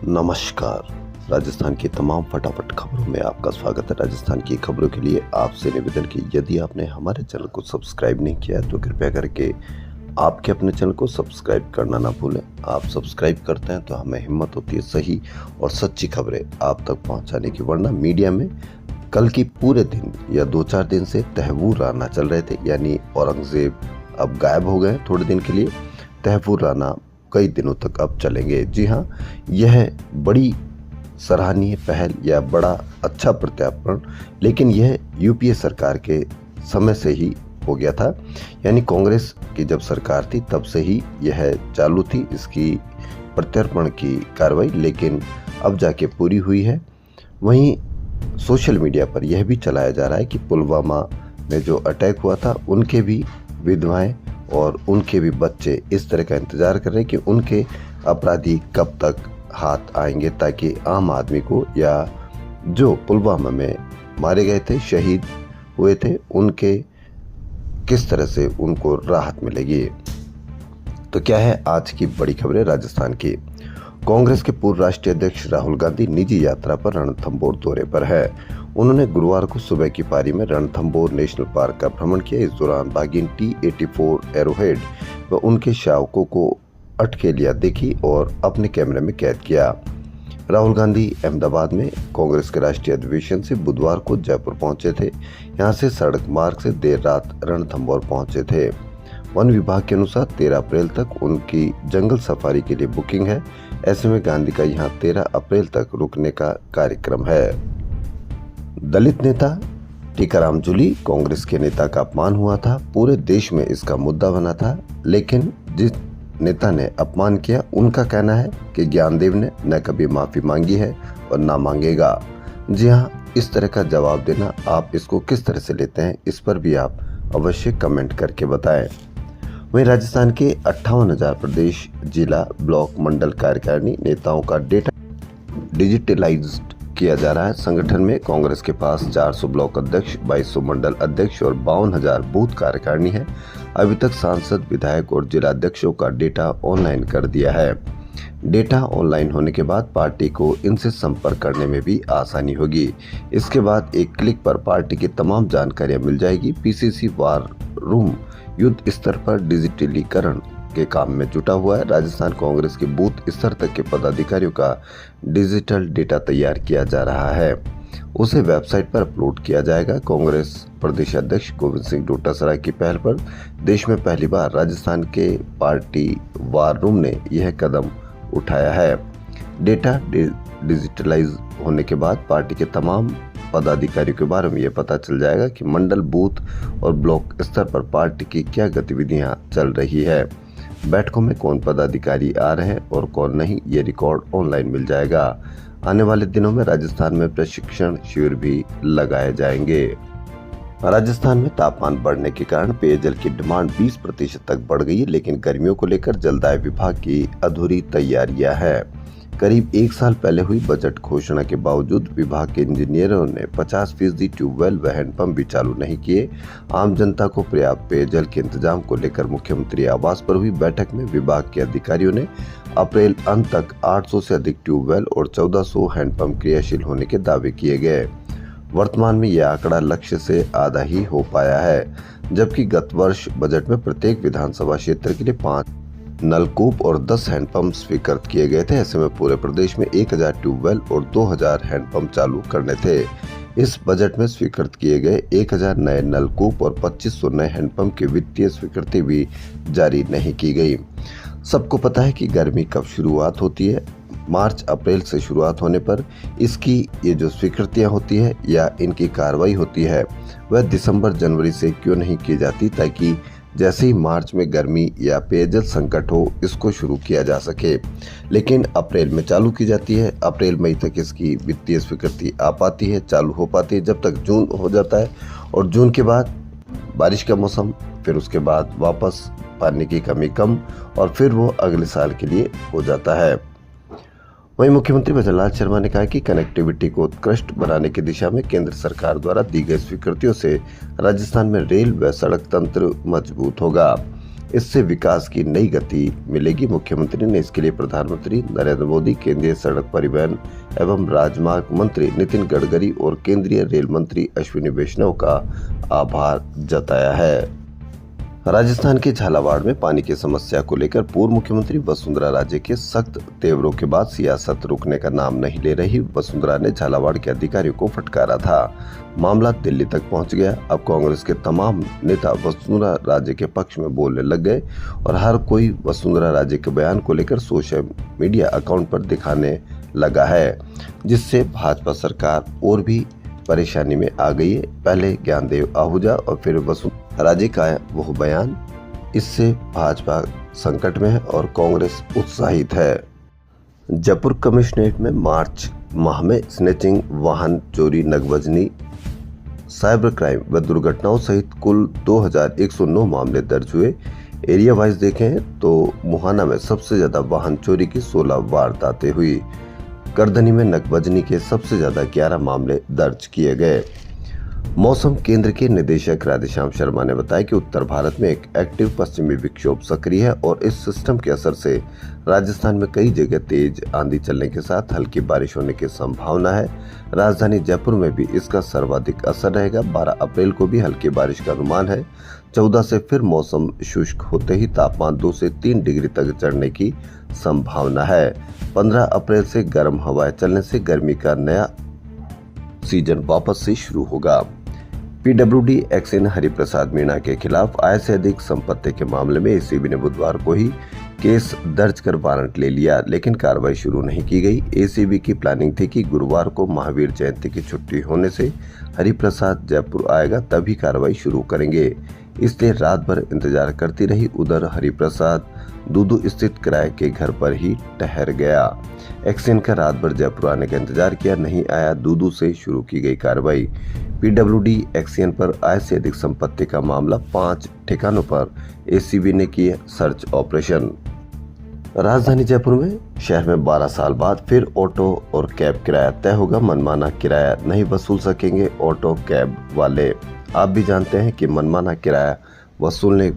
नमस्कार। राजस्थान की तमाम फटाफट खबरों में आपका स्वागत है। राजस्थान की खबरों के लिए आपसे निवेदन कि यदि आपने हमारे चैनल को सब्सक्राइब नहीं किया है तो कृपया करके आपके अपने चैनल को सब्सक्राइब करना ना भूलें। आप सब्सक्राइब करते हैं तो हमें हिम्मत होती है सही और सच्ची खबरें आप तक पहुंचाने की, वरना मीडिया में कल की पूरे दिन या 2-4 दिन से तहव्वुर राना चल रहे थे, यानी औरंगजेब अब गायब हो गए थोड़े दिन के लिए। तहव्वुर राना कई दिनों तक अब चलेंगे। जी हाँ, यह बड़ी सराहनीय पहल या बड़ा अच्छा प्रत्यार्पण, लेकिन यह यूपीए सरकार के समय से ही हो गया था, यानी कांग्रेस की जब सरकार थी तब से ही यह चालू थी इसकी प्रत्यार्पण की कार्रवाई, लेकिन अब जाके पूरी हुई है। वहीं सोशल मीडिया पर यह भी चलाया जा रहा है कि पुलवामा में जो अटैक हुआ था उनके भी विधवाएं और उनके भी बच्चे इस तरह का इंतजार कर रहे हैं कि उनके अपराधी कब तक हाथ आएंगे, ताकि आम आदमी को या जो पुलवामा में मारे गए थे, शहीद हुए थे, उनके किस तरह से उनको राहत मिलेगी। तो क्या है आज की बड़ी खबरें राजस्थान की। कांग्रेस के पूर्व राष्ट्रीय अध्यक्ष राहुल गांधी निजी यात्रा पर रणथंभौर दौरे पर है। उन्होंने गुरुवार को सुबह की पारी में रणथंभौर नेशनल पार्क का भ्रमण किया। इस दौरान बाघिन T-84 एरोहेड व उनके शावकों को अटकेलियां देखी और अपने कैमरे में कैद किया। राहुल गांधी अहमदाबाद में कांग्रेस के राष्ट्रीय अधिवेशन से बुधवार को जयपुर पहुंचे थे। यहां से सड़क मार्ग से देर रात रणथंभौर पहुंचे थे। वन विभाग के अनुसार 13 अप्रैल तक उनकी जंगल सफारी के लिए बुकिंग है। ऐसे में गांधी का यहां 13 अप्रैल तक रुकने का कार्यक्रम है। दलित नेता टीकाराम जूली, कांग्रेस के नेता का अपमान हुआ था, पूरे देश में इसका मुद्दा बना था, लेकिन जिस नेता ने अपमान किया उनका कहना है कि ज्ञानदेव ने न कभी माफी मांगी है और ना मांगेगा। जी हाँ, इस तरह का जवाब देना आप इसको किस तरह से लेते हैं, इस पर भी आप अवश्य कमेंट करके बताएं। वहीं राजस्थान के 58,000 प्रदेश, जिला, ब्लॉक, मंडल कार्यकारिणी नेताओं का डेटा डिजिटलाइज्ड किया जा रहा है। संगठन में कांग्रेस के पास 400 ब्लॉक अध्यक्ष, 2200 मंडल अध्यक्ष और 52,000 बूथ कार्यकारिणी है। अभी तक सांसद, विधायक और जिला अध्यक्षों का डेटा ऑनलाइन कर दिया है। डेटा ऑनलाइन होने के बाद पार्टी को इनसे संपर्क करने में भी आसानी होगी। इसके बाद एक क्लिक पर पार्टी की तमाम जानकारियां मिल जाएगी। पीसीसी वार रूम युद्ध स्तर पर डिजिटलीकरण के काम में जुटा हुआ है। राजस्थान कांग्रेस के बूथ स्तर तक के पदाधिकारियों का डिजिटल डेटा तैयार किया जा रहा है, उसे वेबसाइट पर अपलोड किया जाएगा। कांग्रेस प्रदेश अध्यक्ष गोविंद सिंह डोटासरा की पहल पर देश में पहली बार राजस्थान के पार्टी वार रूम ने यह कदम उठाया है। डेटा डिजिटलाइज होने के बाद पार्टी के तमाम पदाधिकारियों के बारे में यह पता चल जाएगा कि मंडल, बूथ और ब्लॉक स्तर पर पार्टी की क्या गतिविधियां चल रही है, बैठकों में कौन पदाधिकारी आ रहे हैं और कौन नहीं, ये रिकॉर्ड ऑनलाइन मिल जाएगा। आने वाले दिनों में राजस्थान में प्रशिक्षण शिविर भी लगाए जाएंगे। राजस्थान में तापमान बढ़ने के कारण पेयजल की डिमांड 20% तक बढ़ गई है, लेकिन गर्मियों को लेकर जलदाय विभाग की अधूरी तैयारियां हैं। करीब 1 साल पहले हुई बजट घोषणा के बावजूद विभाग के इंजीनियरों ने 50% ट्यूबवेल व हैंडपंप भी चालू नहीं किए। आम जनता को पर्याप्त पेयजल के इंतजाम को लेकर मुख्यमंत्री आवास पर हुई बैठक में विभाग के अधिकारियों ने अप्रैल अंत तक 800 से अधिक ट्यूबवेल और 1400 हैंडपंप क्रियाशील होने के दावे किए गए। वर्तमान में यह आंकड़ा लक्ष्य से आधा ही हो पाया है, जबकि गत वर्ष बजट में प्रत्येक विधानसभा क्षेत्र के लिए 5 नलकूप और 10 हैंडपंप स्वीकृत किए गए थे। ऐसे में पूरे प्रदेश में 1000 ट्यूबवेल और 2000 हैंडपंप चालू करने थे। इस बजट में स्वीकृत किए गए 1000 नए नलकूप और 2500 नए हैंडपंप की वित्तीय स्वीकृति भी जारी नहीं की गई। सबको पता है कि गर्मी कब शुरुआत होती है। मार्च अप्रैल से शुरुआत होने पर इसकी ये जो स्वीकृतियां होती है या इनकी कार्रवाई होती है वह दिसंबर जनवरी से क्यों नहीं की जाती, ताकि जैसे ही मार्च में गर्मी या पेयजल संकट हो इसको शुरू किया जा सके। लेकिन अप्रैल में चालू की जाती है, अप्रैल मई तक इसकी वित्तीय स्वीकृति आ पाती है, चालू हो पाती है, जब तक जून हो जाता है और जून के बाद बारिश का मौसम, फिर उसके बाद वापस पानी की कमी कम और फिर वो अगले साल के लिए हो जाता है। वहीं मुख्यमंत्री भजनलाल शर्मा ने कहा कि कनेक्टिविटी को उत्कृष्ट बनाने की दिशा में केंद्र सरकार द्वारा दी गई स्वीकृतियों से राजस्थान में रेल व सड़क तंत्र मजबूत होगा। इससे विकास की नई गति मिलेगी। मुख्यमंत्री ने इसके लिए प्रधानमंत्री नरेंद्र मोदी, केंद्रीय सड़क परिवहन एवं राजमार्ग मंत्री नितिन गडकरी और केंद्रीय रेल मंत्री अश्विनी वैष्णव का आभार जताया है। राजस्थान के झालावाड़ में पानी की समस्या को लेकर पूर्व मुख्यमंत्री वसुंधरा राजे के सख्त तेवरों के बाद सियासत रुकने का नाम नहीं ले रही। वसुंधरा ने झालावाड़ के अधिकारियों को फटकारा था। मामला दिल्ली तक पहुंच गया। अब कांग्रेस के तमाम नेता वसुंधरा राजे के पक्ष में बोलने लग गए और हर कोई वसुंधरा राजे के बयान को लेकर सोशल मीडिया अकाउंट पर दिखाने लगा है, जिससे भाजपा सरकार और भी परेशानी में आ गई है। पहले ज्ञानदेव आहूजा और फिर वसुंधरा राजे का वो बयान, इससे भाजपा संकट में है और कांग्रेस उत्साहित है। जयपुर कमिश्नरेट में मार्च माह में स्नैचिंग, वाहन चोरी, नगबजनी, साइबर क्राइम व दुर्घटनाओं सहित कुल 2109 मामले दर्ज हुए। एरिया वाइज देखें तो मुहाना में सबसे ज्यादा वाहन चोरी की 16 वारदातें हुई। करधनी में नगबजनी के सबसे ज्यादा 11 मामले दर्ज किए गए। मौसम केंद्र के निदेशक राधेश्याम शर्मा ने बताया कि उत्तर भारत में एक एक्टिव पश्चिमी विक्षोभ सक्रिय है और इस सिस्टम के असर से राजस्थान में कई जगह तेज आंधी चलने के साथ हल्की बारिश होने की संभावना है। राजधानी जयपुर में भी इसका सर्वाधिक असर रहेगा। 12 अप्रैल को भी हल्की बारिश का अनुमान है। 14 से फिर मौसम शुष्क होते ही तापमान 2 से 3 डिग्री तक चढ़ने की संभावना है। 15 अप्रैल से गर्म हवाएं चलने से गर्मी का नया सीजन वापस से शुरू होगा। पीडब्ल्यूडी एक्सन हरिप्रसाद मीणा के खिलाफ आय से अधिक संपत्ति के मामले में एसीबी ने बुधवार को ही केस दर्ज कर वारंट ले लिया, लेकिन कार्रवाई शुरू नहीं की गई। एसीबी की प्लानिंग थी कि गुरुवार को महावीर जयंती की छुट्टी होने से हरिप्रसाद जयपुर आएगा, तभी कार्रवाई शुरू करेंगे, इसलिए रात भर इंतजार करती रही। उधर हरिप्रसाद दूदू स्थित किराए के घर पर ही ठहर गया। एक्सन का रात भर जयपुर आने का इंतजार किया, नहीं आया। दूदू से शुरू की गई कार्रवाई। पीडब्ल्यूडी एक्सन पर आय से अधिक संपत्ति का मामला, 5 ठिकानों पर एसीबी ने किया सर्च ऑपरेशन। राजधानी जयपुर में शहर में 12 साल बाद फिर ऑटो और कैब किराया तय होगा। मनमाना किराया नहीं वसूल सकेंगे ऑटो कैब वाले। आप भी जानते हैं कि मनमाना किराया वसूलने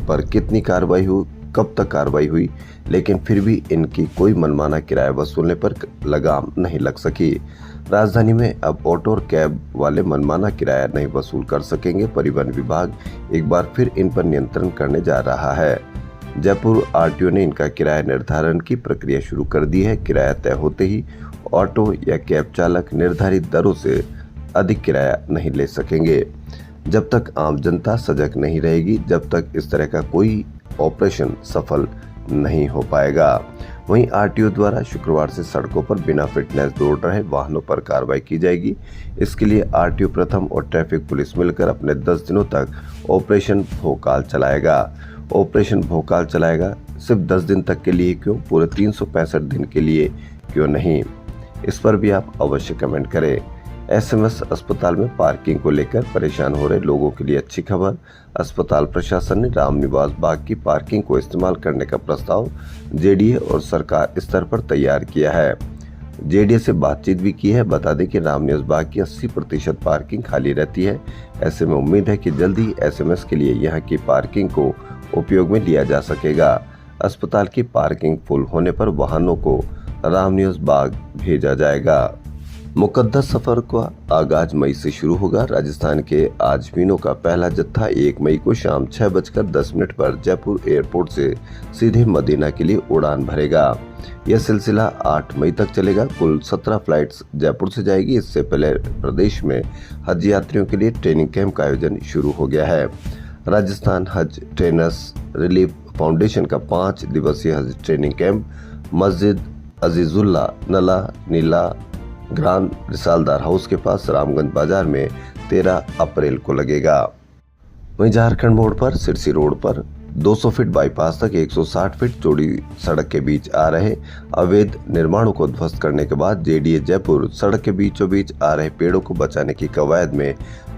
पर कितनी कार्रवाई हुई, कब तक कार्रवाई हुई, लेकिन फिर भी इनकी कोई मनमाना किराया वसूलने पर लगाम नहीं लग सकी। राजधानी में अब ऑटो और कैब वाले मनमाना किराया नहीं वसूल कर सकेंगे। परिवहन विभाग एक बार फिर इन पर नियंत्रण करने जा रहा है। जयपुर आरटीओ ने इनका किराया निर्धारण की प्रक्रिया शुरू कर दी है। किराया तय होते ही ऑटो या कैब चालक निर्धारित दरों से अधिक किराया नहीं ले सकेंगे। जब तक आम जनता सजग नहीं रहेगी, जब तक इस तरह का कोई ऑपरेशन सफल नहीं हो पाएगा। वहीं आरटीओ द्वारा शुक्रवार से सड़कों पर बिना फिटनेस दौड़ रहे वाहनों पर कार्रवाई की जाएगी। इसके लिए आरटीओ प्रथम और ट्रैफिक पुलिस मिलकर अपने 10 दिनों तक ऑपरेशन भोकाल चलाएगा। ऑपरेशन भोकाल चलाएगा सिर्फ 10 दिन तक के लिए क्यों, पूरे 365 दिन के लिए क्यों नहीं, इस पर भी आप अवश्य कमेंट करें। एसएमएस अस्पताल में पार्किंग को लेकर परेशान हो रहे लोगों के लिए अच्छी खबर। अस्पताल प्रशासन ने रामनिवास बाग की पार्किंग को इस्तेमाल करने का प्रस्ताव जेडीए और सरकार स्तर पर तैयार किया है। जेडीए से बातचीत भी की है। बता दें कि रामनिवास बाग की 80% पार्किंग खाली रहती है। ऐसे में उम्मीद है कि जल्द ही एसएमएस के लिए यहाँ की पार्किंग को उपयोग में लिया जा सकेगा। अस्पताल की पार्किंग फुल होने पर वाहनों को रामनिवास बाग भेजा जाएगा। मुकद्दस सफर का आगाज मई से शुरू होगा। राजस्थान के आजमीनों का पहला जत्था 1 मई को शाम 6:10 पर जयपुर एयरपोर्ट से सीधे मदीना के लिए उड़ान भरेगा। यह सिलसिला 8 मई तक चलेगा। कुल 17 फ्लाइट्स जयपुर से जाएगी। इससे पहले प्रदेश में हज यात्रियों के लिए ट्रेनिंग कैंप का आयोजन शुरू हो गया है। राजस्थान हज ट्रेनर्स रिलीफ फाउंडेशन का 5 दिवसीय हज ट्रेनिंग कैंप मस्जिद अजीजुल्ला नला नीला ग्रांड रिसालदार हाउस के पास रामगंज बाजार में 13 अप्रैल को लगेगा। वहीं झारखंड मोड़ पर सिरसी रोड पर 200 फीट बाईपास तक 160 फीट चौड़ी सड़क के बीच आ रहे अवैध निर्माणों को ध्वस्त करने के बाद जेडीए जयपुर सड़क के बीचों बीच आ रहे पेड़ों को बचाने की कवायद में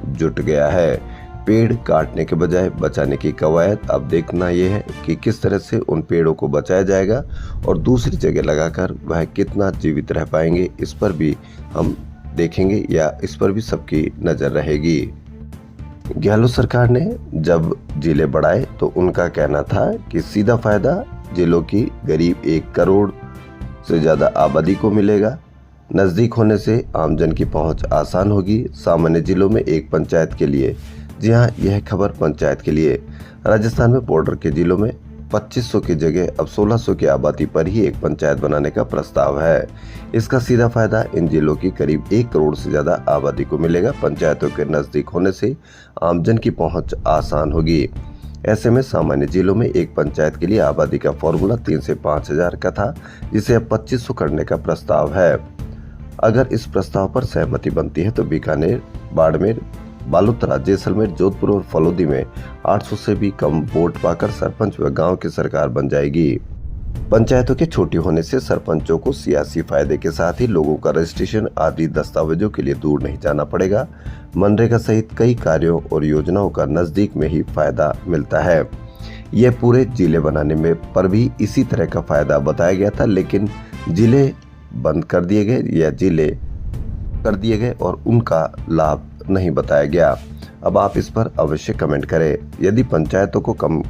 जुट गया है। पेड़ काटने के बजाय बचाने की कवायद। अब देखना यह है कि किस तरह से उन पेड़ों को बचाया जाएगा और दूसरी जगह लगाकर वह कितना जीवित रह पाएंगे, इस पर भी हम देखेंगे या इस पर भी सबकी नजर रहेगी। गहलोत सरकार ने जब जिले बढ़ाए तो उनका कहना था कि सीधा फायदा जिलों की गरीब 1 करोड़ से ज्यादा आबादी को मिलेगा। नजदीक होने से आमजन की पहुंच आसान होगी सामान्य जिलों में एक पंचायत के लिए। जी हां, यह खबर पंचायत के लिए। राजस्थान में बॉर्डर के जिलों में 2500 की जगह अब 1600 की आबादी पर ही एक पंचायत बनाने का प्रस्ताव है। इसका सीधा फायदा इन जिलों की करीब 1 करोड़ से ज्यादा आबादी को मिलेगा। पंचायतों के नजदीक होने से आमजन की पहुंच आसान होगी। ऐसे में सामान्य जिलों में एक पंचायत के लिए आबादी का फॉर्मूला 3 से 5000 का था, जिसे अब 2500 करने का प्रस्ताव है। अगर इस प्रस्ताव पर सहमति बनती है तो बीकानेर, बाड़मेर, बालोतरा, जैसलमेर, जोधपुर और फलोदी में 800 से भी कम वोट पाकर सरपंच व गांव की सरकार बन जाएगी। पंचायतों के छोटी होने से सरपंचों को सियासी फायदे के साथ ही लोगों का रजिस्ट्रेशन आदि दस्तावेजों के लिए दूर नहीं जाना पड़ेगा। मनरेगा सहित कई कार्यों और योजनाओं का नजदीक में ही फायदा मिलता है। यह पूरे जिले बनाने में पर भी इसी तरह का फायदा बताया गया था, लेकिन जिले बंद कर दिए गए या जिले कर दिए गए और उनका लाभ नहीं बताया गया। अब आप इस पर अवश्य कमेंट करें। यदि पंचायतों को कम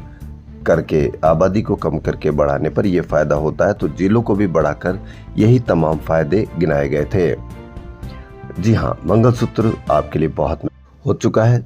करके आबादी को कम करके बढ़ाने पर यह फायदा होता है तो जिलों को भी बढ़ाकर यही तमाम फायदे गिनाए गए थे। जी हां, मंगलसूत्र आपके लिए बहुत हो चुका है।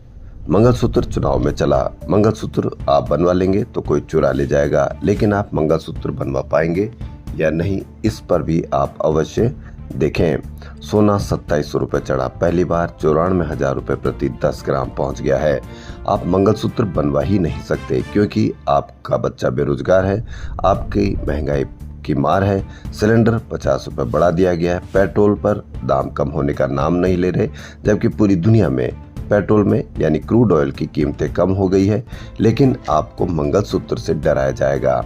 मंगलसूत्र चुनाव में चला। मंगलसूत्र आप बनवा लेंगे तो कोई चुरा ले जाएगा, लेकिन आप मंगलसूत्र बनवा पाएंगे या नहीं, इस पर भी आप अवश्य देखें। सोना 2700 रुपये चढ़ा। पहली बार 94,000 रुपये प्रति 10 ग्राम पहुंच गया है। आप मंगलसूत्र बनवा ही नहीं सकते क्योंकि आपका बच्चा बेरोजगार है, आपकी महंगाई की मार है। सिलेंडर 50 रुपये बढ़ा दिया गया है। पेट्रोल पर दाम कम होने का नाम नहीं ले रहे, जबकि पूरी दुनिया में पेट्रोल में यानी क्रूड ऑयल की कीमतें कम हो गई है, लेकिन आपको मंगलसूत्र से डराया जाएगा।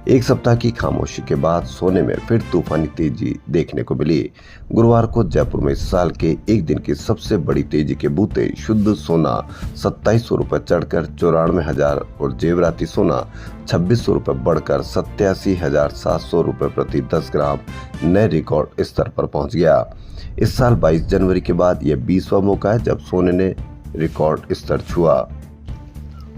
एक सप्ताह की खामोशी के बाद सोने में फिर तूफानी तेजी देखने को मिली। गुरुवार को जयपुर में इस साल के एक दिन की सबसे बड़ी तेजी के बूते शुद्ध सोना 2700 रुपये चढ़कर 94,000 और जेवराती सोना 2600 रुपये बढ़कर 87,700 रुपये प्रति 10 ग्राम नए रिकॉर्ड स्तर पर पहुंच गया। इस साल 22 जनवरी के बाद यह 20वां मौका है जब सोने ने रिकॉर्ड स्तर छुआ।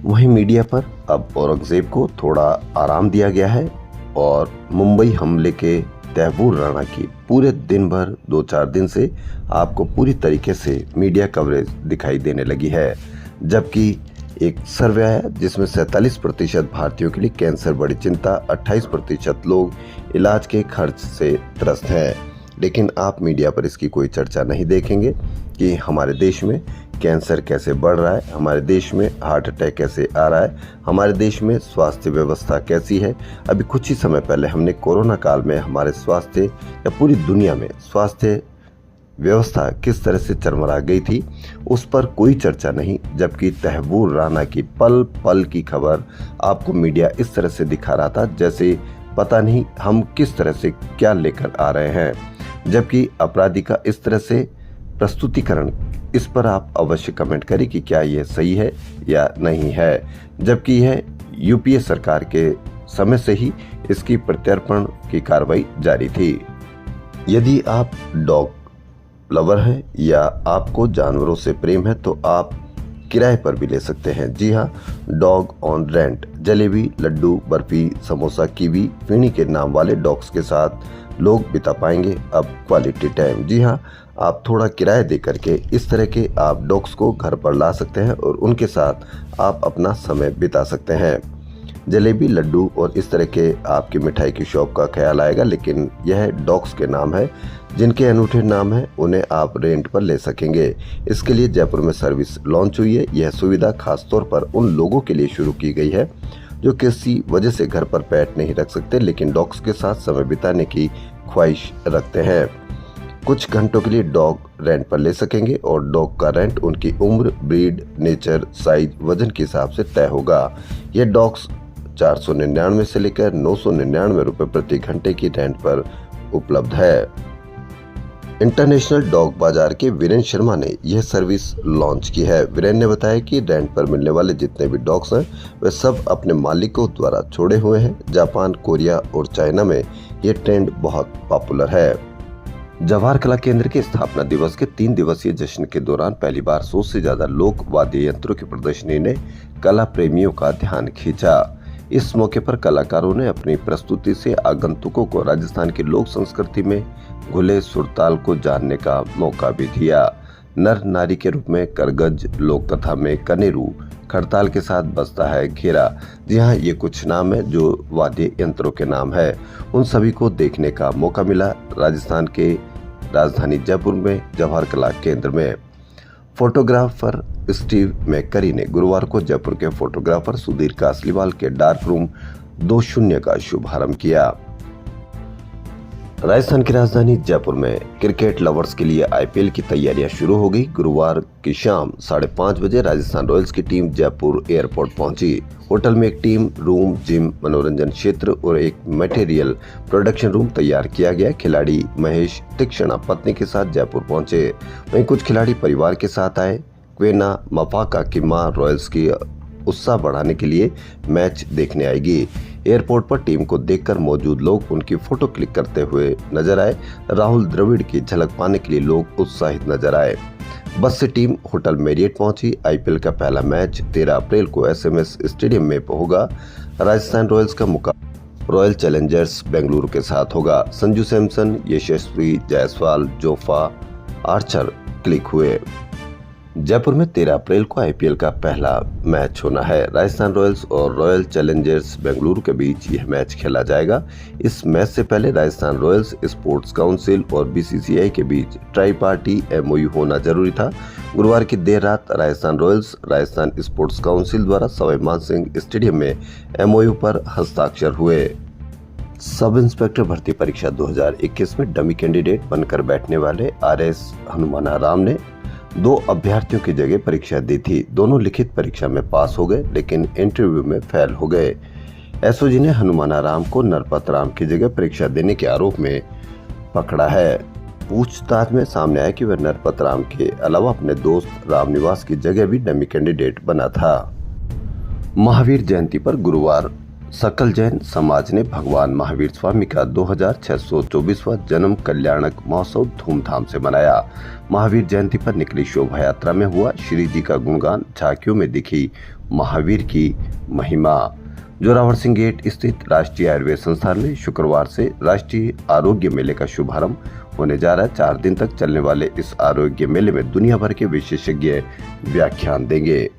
वहीं मीडिया पर अब औरंगजेब को थोड़ा आराम दिया गया है और मुंबई हमले के तैमूर राणा की पूरे दिन भर 2-4 दिन से आपको पूरी तरीके से मीडिया कवरेज दिखाई देने लगी है। जबकि एक सर्वे आया जिसमें 47% भारतीयों के लिए कैंसर बड़ी चिंता, 28% लोग इलाज के खर्च से त्रस्त हैं। लेकिन आप मीडिया पर इसकी कोई चर्चा नहीं देखेंगे कि हमारे देश में कैंसर कैसे बढ़ रहा है, हमारे देश में हार्ट अटैक कैसे आ रहा है, हमारे देश में स्वास्थ्य व्यवस्था कैसी है। अभी कुछ ही समय पहले हमने कोरोना काल में हमारे स्वास्थ्य या पूरी दुनिया में स्वास्थ्य व्यवस्था किस तरह से चरमरा गई थी, उस पर कोई चर्चा नहीं। जबकि तैमूर राणा की पल पल की खबर आपको मीडिया इस तरह से दिखा रहा था जैसे पता नहीं हम किस तरह से क्या लेकर आ रहे हैं। जबकि अपराधी का इस तरह से प्रस्तुतिकरण, इस पर आप अवश्य कमेंट करें कि क्या यह सही है या नहीं है। जबकि यह यूपीए सरकार के समय से ही इसकी प्रत्यर्पण की कार्रवाई जारी थी। यदि आप डॉग लवर हैं या आपको जानवरों से प्रेम है तो आप किराए पर भी ले सकते हैं। जी हाँ, dog on rent. Jalebi, laddoo, barfi, samosa, kiwi, pheni के नाम वाले डॉग्स के साथ लोग बिता पाएंगे अब क्वालिटी टाइम। जी हाँ, आप थोड़ा किराया दे करके इस तरह के आप डॉग्स को घर पर ला सकते हैं और उनके साथ आप अपना समय बिता सकते हैं। जलेबी, लड्डू और इस तरह के आपकी मिठाई की शॉप का ख्याल आएगा, लेकिन यह डॉग्स के नाम है। जिनके अनूठे नाम हैं उन्हें आप रेंट पर ले सकेंगे। इसके लिए जयपुर में सर्विस लॉन्च हुई है। यह सुविधा खासतौर पर उन लोगों के लिए शुरू की गई है जो किसी वजह से घर पर पेट नहीं रख सकते लेकिन डॉग्स के साथ समय बिताने की ख्वाहिश रखते हैं। कुछ घंटों के लिए डॉग रेंट पर ले सकेंगे और डॉग का रेंट उनकी उम्र, ब्रीड, नेचर, साइज, वजन के हिसाब से तय होगा। यह डॉग्स 499 से लेकर 999 रुपये प्रति घंटे की रेंट पर उपलब्ध है। इंटरनेशनल डॉग बाजार के वीरेन शर्मा ने यह सर्विस लॉन्च की है। वीरेन ने बताया कि रेंट पर मिलने वाले जितने भी डॉग्स हैं वे सब अपने मालिकों द्वारा छोड़े हुए हैं। जापान, कोरिया और चाइना में यह ट्रेंड बहुत पॉपुलर है। जवाहर कला केंद्र के स्थापना दिवस के 3 दिवसीय जश्न के दौरान पहली बार 100 से ज्यादा लोक वाद्य यंत्रों की प्रदर्शनी ने कला प्रेमियों का ध्यान खींचा। इस मौके पर कलाकारों ने अपनी प्रस्तुति से आगंतुकों को राजस्थान की लोक संस्कृति में घुले सुरताल को जानने का मौका भी दिया। नर नारी के रूप में करगज, लोक कथा में कनेरू, खड़ताल के साथ बजता है घेरा। जी हाँ, ये कुछ नाम है जो वाद्य यंत्रों के नाम है। उन सभी को देखने का मौका मिला राजस्थान के राजधानी जयपुर में जवाहर कला केंद्र में। फोटोग्राफर स्टीव मैकरी ने गुरुवार को जयपुर के फोटोग्राफर सुधीर कासलीवाल के डार्क रूम 20 का शुभारंभ किया। राजस्थान की राजधानी जयपुर में क्रिकेट लवर्स के लिए आईपीएल की तैयारियां शुरू हो गई। गुरुवार की शाम 5:30 बजे राजस्थान रॉयल्स की टीम जयपुर एयरपोर्ट पहुंची। होटल में एक टीम रूम, जिम, मनोरंजन क्षेत्र और एक मटेरियल प्रोडक्शन रूम तैयार किया गया। खिलाड़ी महेश तीक्ष्णा पत्नी के साथ जयपुर पहुंचे। वहीं कुछ खिलाड़ी परिवार के साथ आए। क्वेना मफाका की मां रॉयल्स की उत्साह बढ़ाने के लिए मैच देखने आएगी। एयरपोर्ट पर टीम को देखकर मौजूद लोग उनकी फोटो क्लिक करते हुए नजर आए। राहुल द्रविड़ की झलक पाने के लिए लोग उत्साहित नजर आए। बस से टीम होटल मेरियट पहुंची। आईपीएल का पहला मैच 13 अप्रैल को एसएमएस स्टेडियम में होगा। राजस्थान रॉयल्स का मुकाबला रॉयल चैलेंजर्स बेंगलुरु के साथ होगा। संजू सैमसन, यशस्वी जायसवाल, जोफा आर्चर क्लिक हुए। जयपुर में 13 अप्रैल को आईपीएल का पहला मैच होना है। राजस्थान रॉयल्स और रॉयल चैलेंजर्स बेंगलुरु के बीच यह मैच खेला जाएगा। इस मैच से पहले राजस्थान रॉयल्स, स्पोर्ट्स काउंसिल और बीसीसीआई के बीच ट्राई पार्टी एमओयू होना जरूरी था। गुरुवार की देर रात Rajasthan Royals, Rajasthan sports council द्वारा सवाई मानसिंह स्टेडियम में एमओयू पर हस्ताक्षर हुए। सब इंस्पेक्टर भर्ती परीक्षा 2021 में डमी कैंडिडेट बनकर बैठने वाले आरएस हनुमानाराम ने 2 अभ्यर्थियों की जगह परीक्षा दी थी। दोनों लिखित परीक्षा में पास हो गए, लेकिन इंटरव्यू में फेल हो गए। एसओजी ने हनुमानाराम को नरपत राम की जगह परीक्षा देने के आरोप में पकड़ा है। पूछताछ में सामने आया कि वह नरपत राम के अलावा अपने दोस्त रामनिवास की जगह भी डमी कैंडिडेट बना था। महावीर जयंती पर गुरुवार सकल जैन समाज ने भगवान महावीर स्वामी का 2624वां जन्म कल्याणक महोत्सव धूमधाम से मनाया। महावीर जयंती पर निकली शोभा यात्रा में हुआ श्री जी का गुणगान, झांकियों में दिखी महावीर की महिमा। जोरावर सिंह गेट स्थित राष्ट्रीय आयुर्वेद संस्थान में शुक्रवार से राष्ट्रीय आरोग्य मेले का शुभारंभ होने जा रहा है। 4 दिन तक चलने वाले इस आरोग्य मेले में दुनिया भर के विशेषज्ञ व्याख्यान देंगे।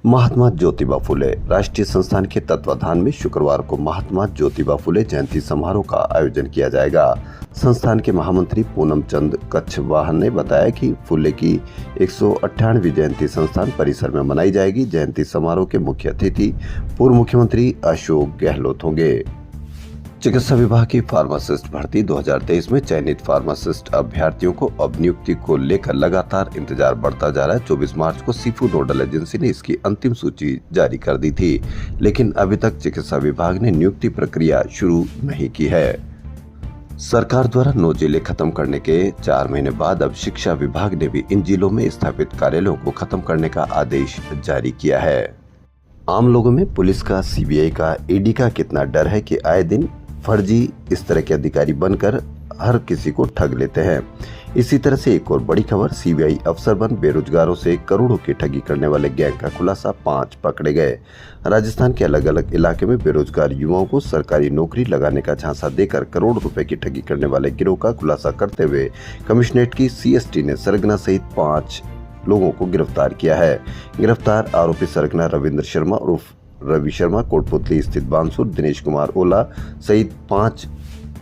महात्मा ज्योतिबा फुले राष्ट्रीय संस्थान के तत्वाधान में शुक्रवार को महात्मा ज्योतिबा फुले जयंती समारोह का आयोजन किया जाएगा। संस्थान के महामंत्री पूनम चंद कच्छवाहन ने बताया कि फुले की 198वीं जयंती संस्थान परिसर में मनाई जाएगी। जयंती समारोह के मुख्य अतिथि पूर्व मुख्यमंत्री अशोक गहलोत होंगे। चिकित्सा विभाग की फार्मासिस्ट भर्ती 2023 में चयनित फार्मासिस्ट अभ्यर्थियों को अब नियुक्ति को लेकर लगातार इंतजार बढ़ता जा रहा है। 24 मार्च को सीफू नोडल एजेंसी ने इसकी अंतिम सूची जारी कर दी थी, लेकिन अभी तक चिकित्सा विभाग ने नियुक्ति प्रक्रिया शुरू नहीं की है। सरकार द्वारा 9 जिले खत्म करने के 4 महीने बाद अब शिक्षा विभाग ने भी इन जिलों में स्थापित कार्यालयों को खत्म करने का आदेश जारी किया है। आम लोगों में पुलिस का, सीबीआई का, ईडी का कितना डर है कि आए दिन फर्जी इस तरह के अधिकारी बनकर हर किसी को ठग लेते हैं। इसी तरह से एक और बड़ी खबर, सीबीआई अफसर बन बेरोजगारों से करोड़ों की ठगी करने वाले गैंग का खुलासा, 5 पकड़े गए। राजस्थान के अलग अलग इलाके में बेरोजगार युवाओं को सरकारी नौकरी लगाने का झांसा देकर करोड़ रुपए की ठगी करने वाले गिरोह का खुलासा करते हुए कमिश्नरेट की सीएसटी ने सरगना सहित 5 लोगों को गिरफ्तार किया है। गिरफ्तार आरोपी सरगना रविंद्र शर्मा उर्फ रवि शर्मा, कोटपुतली स्थित बांसुर, दिनेश कुमार ओला सहित 5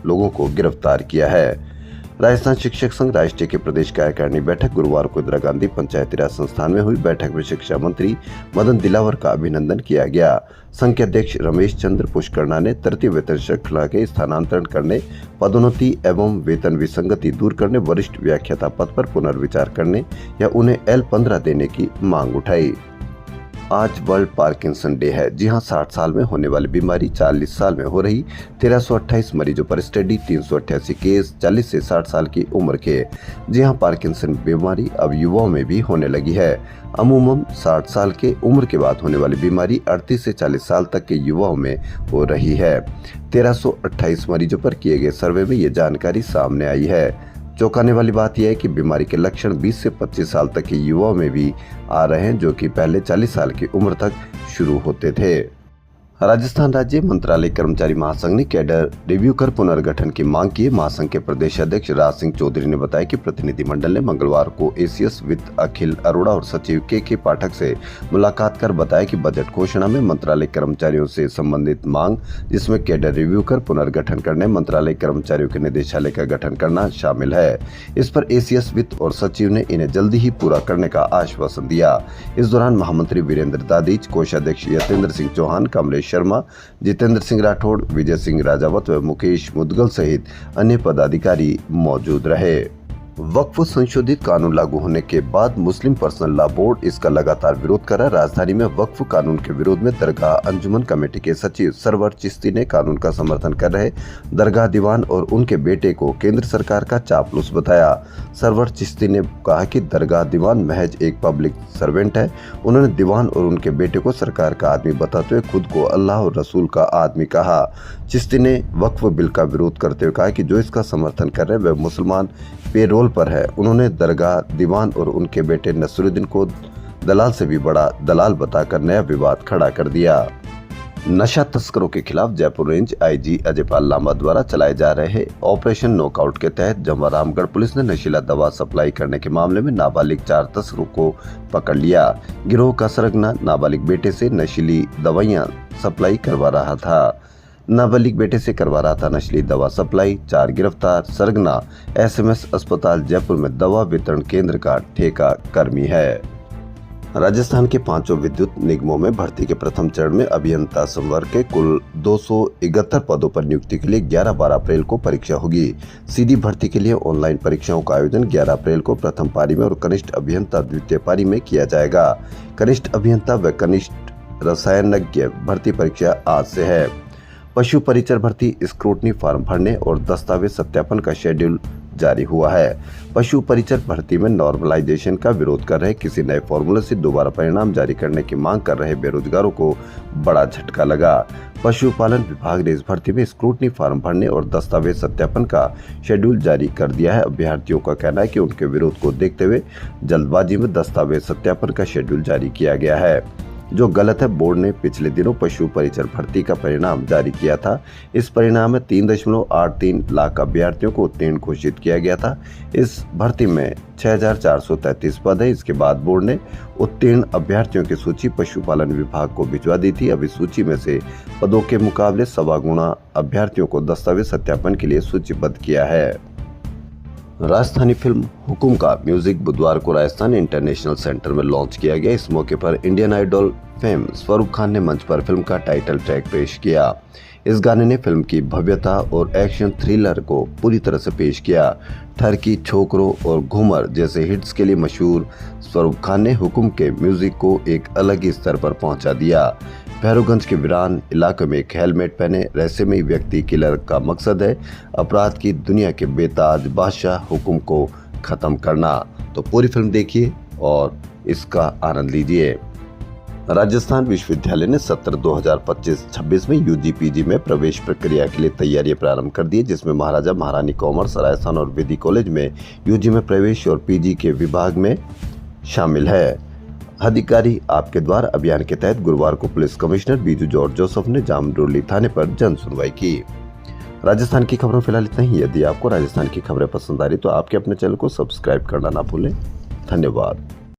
लोगों को गिरफ्तार किया है। राजस्थान शिक्षक संघ राष्ट्रीय की प्रदेश कार्यकारिणी बैठक गुरुवार को इंदिरा गांधी पंचायती राज संस्थान में हुई। बैठक में शिक्षा मंत्री मदन दिलावर का अभिनंदन किया गया। संघ के अध्यक्ष रमेश चंद्र पुष्करना ने तृतीय वेतन श्रृंखला के स्थानांतरण करने, पदोन्नति एवं वेतन विसंगति दूर करने, वरिष्ठ व्याख्याता पद पर पुनर्विचार करने या उन्हें L15 देने की मांग उठाई। आज वर्ल्ड पार्किंसन डे है। जी हां, 60 साल में होने वाली बीमारी 40 साल में हो रही। 1328 मरीजों पर स्टडी, 388 केस 40 से 60 साल की उम्र के। जी हां, पार्किंसन बीमारी अब युवाओं में भी होने लगी है। अमूमन 60 साल के उम्र के बाद होने वाली बीमारी 38 से 40 साल तक के युवाओं में हो रही है। 1328 मरीजों पर किए गए सर्वे में ये जानकारी सामने आई है। चौंकाने वाली बात यह है कि बीमारी के लक्षण 20 से 25 साल तक के युवाओं में भी आ रहे हैं, जो कि पहले 40 साल की उम्र तक शुरू होते थे। राजस्थान राज्य मंत्रालय कर्मचारी महासंघ ने कैडर रिव्यू कर पुनर्गठन की मांग की। महासंघ के प्रदेश अध्यक्ष राज सिंह चौधरी ने बताया कि प्रतिनिधिमंडल ने मंगलवार को एसीएस वित्त अखिल अरोड़ा और सचिव के पाठक से मुलाकात कर बताया कि बजट घोषणा में मंत्रालय कर्मचारियों से संबंधित मांग, जिसमें कैडर रिव्यू कर पुनर्गठन करने, मंत्रालय कर्मचारियों के निदेशालय का गठन करना शामिल है। इस पर एसीएस वित्त और सचिव ने इन्हें जल्दी ही पूरा करने का आश्वासन दिया। इस दौरान महामंत्री वीरेंद्र दादीच, कोषाध्यक्ष यतेंद्र सिंह चौहान, कमलेश शर्मा, जितेंद्र सिंह राठौड़, विजय सिंह राजावत व मुकेश मुदगल सहित अन्य पदाधिकारी मौजूद रहे। वक्फ संशोधित कानून लागू होने के बाद मुस्लिम पर्सनल लॉ बोर्ड इसका लगातार विरोध कर रहा है। राजधानी में वक्फ कानून के विरोध में दरगाह अंजुमन कमेटी के सचिव सरवर चिश्ती ने कानून का समर्थन कर रहे दरगाह दीवान और उनके बेटे को केंद्र सरकार का चापलूस बताया। सरवर चिश्ती ने कहा कि दरगाह दीवान महज एक पब्लिक सर्वेंट है। उन्होंने दीवान और उनके बेटे को सरकार का आदमी बताते हुए खुद को अल्लाह और रसूल का आदमी कहा। चिश्ती ने वक्फ बिल का विरोध करते हुए कहा कि जो इसका समर्थन कर रहे हैं वह मुसलमान पेरोल पर है। उन्होंने दरगाह दीवान और उनके बेटे नसरुद्दीन को दलाल से भी बड़ा दलाल बताकर नया विवाद खड़ा कर दिया। नशा तस्करों के खिलाफ जयपुर रेंज आईजी अजयपाल लांबा द्वारा चलाए जा रहे ऑपरेशन नॉकआउट के तहत जमवारामगढ़ पुलिस ने नशीला दवा सप्लाई करने के मामले में नाबालिग 4 तस्करों को पकड़ लिया। गिरोह का सरगना नाबालिग बेटे से नशीली दवाइयां सप्लाई करवा रहा था। नशीली दवा सप्लाई। 4 गिरफ्तार। सरगना एसएमएस अस्पताल जयपुर में दवा वितरण केंद्र का ठेका कर्मी है। राजस्थान के 5 विद्युत निगमों में भर्ती के प्रथम चरण में अभियंता संवर्ग के कुल 271 पदों पर नियुक्ति के लिए 11-12 अप्रैल को परीक्षा होगी। सीधी भर्ती के लिए ऑनलाइन परीक्षाओं का आयोजन 11 अप्रैल को प्रथम पारी में और कनिष्ठ अभियंता द्वितीय पारी में किया जाएगा। कनिष्ठ अभियंता व कनिष्ठ रसायनज्ञ भर्ती परीक्षा आज से है। पशु परिचर भर्ती स्क्रूटनी फॉर्म भरने और दस्तावेज सत्यापन का शेड्यूल जारी हुआ है। पशु परिचर भर्ती में नॉर्मलाइजेशन का विरोध कर रहे किसी नए फॉर्मूले से दोबारा परिणाम जारी करने की मांग कर रहे बेरोजगारों को बड़ा झटका लगा। पशुपालन विभाग ने इस भर्ती में स्क्रूटनी फॉर्म भरने और दस्तावेज सत्यापन का शेड्यूल जारी कर दिया है। अभ्यर्थियों का कहना है कि उनके विरोध को देखते हुए जल्दबाजी में दस्तावेज सत्यापन का शेड्यूल जारी किया गया है, जो गलत है। बोर्ड ने पिछले दिनों पशु परिचर भर्ती का परिणाम जारी किया था। इस परिणाम में 3.83 लाख अभ्यर्थियों को उत्तीर्ण घोषित किया गया था। इस भर्ती में 6,433 पद है। इसके बाद बोर्ड ने उत्तीर्ण अभ्यर्थियों की सूची पशुपालन विभाग को भिजवा दी थी। अब इस सूची में से पदों के मुकाबले 1.25 गुना अभ्यर्थियों को दस्तावेज सत्यापन के लिए सूचीबद्ध किया है। राजस्थानी फिल्म हुकुम का म्यूजिक बुधवार को राजस्थान इंटरनेशनल सेंटर में लॉन्च किया गया। इस मौके पर इंडियन आइडल फेम स्वरूप खान ने मंच पर फिल्म का टाइटल ट्रैक पेश किया। इस गाने ने फिल्म की भव्यता और एक्शन थ्रिलर को पूरी तरह से पेश किया। ठरकी, छोकरो और घूमर जैसे हिट्स के लिए मशहूर स्वरूप खान ने हुकुम के म्यूजिक को एक अलग ही स्तर पर पहुंचा दिया। भैरवगंज के वीरान इलाके में एक हेलमेट पहने रहस्यमयी व्यक्ति किलर का मकसद है अपराध की दुनिया के बेताज बादशाह हुकुम को खत्म करना। तो पूरी फिल्म देखिए और इसका आनंद लीजिए। राजस्थान विश्वविद्यालय ने सत्र 2025-26 में यूजी-पीजी में प्रवेश प्रक्रिया के लिए तैयारियां प्रारंभ कर दी है, जिसमें महाराजा महारानी कॉमर्स राजस्थान और विधि कॉलेज में यूजी में प्रवेश और पीजी के विभाग में शामिल है। अधिकारी आपके द्वार अभियान के तहत गुरुवार को police commissioner Biju George Joseph ने जामडोली थाने पर जन सुनवाई की। राजस्थान की खबरों फिलहाल इतना ही। यदि आपको राजस्थान की खबरें पसंद आ रही तो आपके अपने चैनल को सब्सक्राइब करना ना भूलें। धन्यवाद।